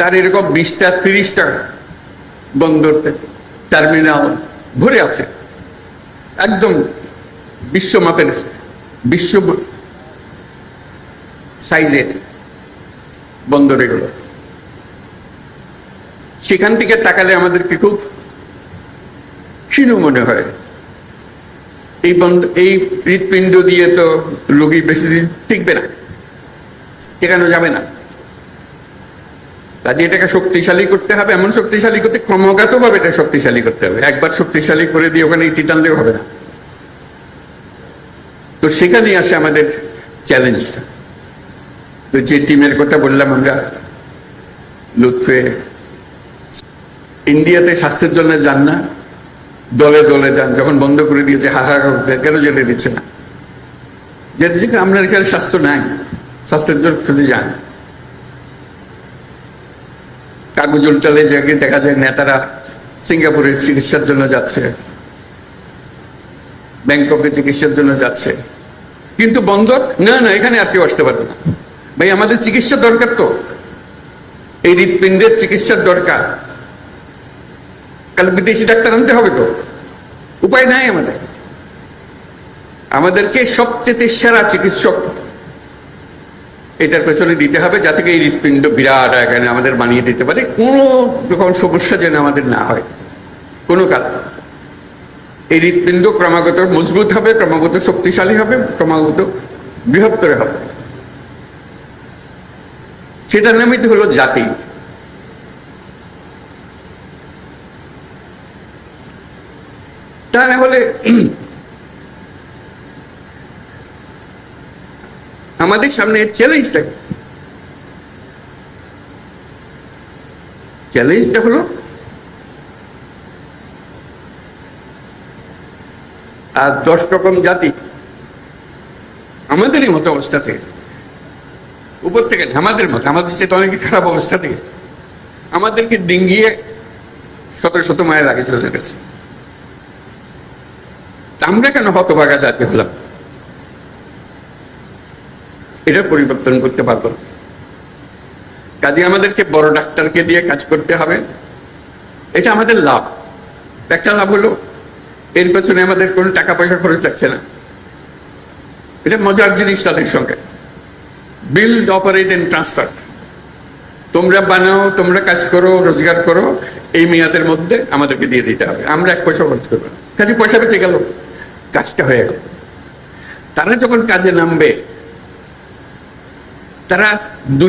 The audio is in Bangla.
তার এরকম 20টা 30টা বন্দর টার্মিনাল ভরে আছে, একদম বিশ্বমাপের, বিশ্ব সাইজের বন্দর এগুলো। সেখান থেকে তাকালে আমাদেরকে খুব ক্ষীণ মনে হয়। এই হৃৎপিণ্ড দিয়ে তো রোগী বেশি দিন টিকবে না, টেকানো যাবে না। কাজে এটাকে শক্তিশালী করতে হবে। এমন শক্তিশালী করতে ক্রমাগত ভাবে এটা শক্তিশালী করতে হবে। একবার শক্তিশালী করে দিয়ে ওখানে ইতি টানলেও হবে না। তো সেখানেই আসে আমাদের চ্যালেঞ্জটা। তো যে টিমের কথা বললাম আমরা, লুৎফে ইন্ডিয়াতে স্বাস্থ্যের জন্য যান না, দলে দলে যান। যখন বন্ধ করে দিয়েছে হাহাকার কেন যেতে দিচ্ছে না, যেতে থেকে আমরা এখানে স্বাস্থ্য নাই, স্বাস্থ্যের জন্য শুধু যান। কাগজ উল্টালে যাকে দেখা যায় নেতারা সিঙ্গাপুরের চিকিৎসার জন্য যাচ্ছে, ব্যাংককে চিকিৎসার জন্য যাচ্ছে, কিন্তু বন্দর না, না এখানে আর কেউ আসতে পারবে না। ভাই আমাদের চিকিৎসা দরকার, তো এই হৃৎপিণ্ডের চিকিৎসার দরকার। কাল বিদেশি ডাক্তার আনতে হবে, তো উপায় নাই আমাদের। আমাদেরকে সবচেয়ে সেরা চিকিৎসক এটার পেছনে দিতে হবে, যাতে এই হৃৎপিণ্ড বিরাট এখানে আমাদের বানিয়ে দিতে পারে, কোনো রকম সমস্যা যেন আমাদের না হয় কোনো কারণ। এই হৃৎপিণ্ড ক্রমাগত মজবুত হবে, ক্রমাগত শক্তিশালী হবে, ক্রমাগত বৃহত্তর হবে। সেটার নামই তো হলো জাতি। তা না হলে আমাদের সামনে চ্যালেঞ্জটা হলো আর 10 রকম জাতি আমাদেরই মতো অবস্থা থেকে, উপর থেকে আমাদের মতো, আমাদের সে তো অনেক খারাপ অবস্থা থেকে আমাদেরকে ডিঙ্গিয়ে শত শত মাইল আগে চলে গেছে। আমরা কেন হতভাগা জাতি হলাম? এটা পরিবর্তন করতে পারবো। কাজে আমাদেরকে বড় ডাক্তারকে দিয়ে কাজ করতে হবে। এটা আমাদের লাভ। একটা লাভ হলো এর পেছনে আমাদের কোনো টাকা পয়সা খরচ লাগছে না। এটা মজার জিনিস তাদের সঙ্গে। Build, operate and transfer. তোমরা বানাও, তোমরা কাজ করো, রোজগার করো, এই মেয়াদের মধ্যে আমাদেরকে দিয়ে দিতে হবে। আমরা 1 পয়সা খরচ করবো না। কাজে পয়সা বেঁচে গেল, কাজটা হয়ে গেল। তারা যখন কাজে নামবে, তারা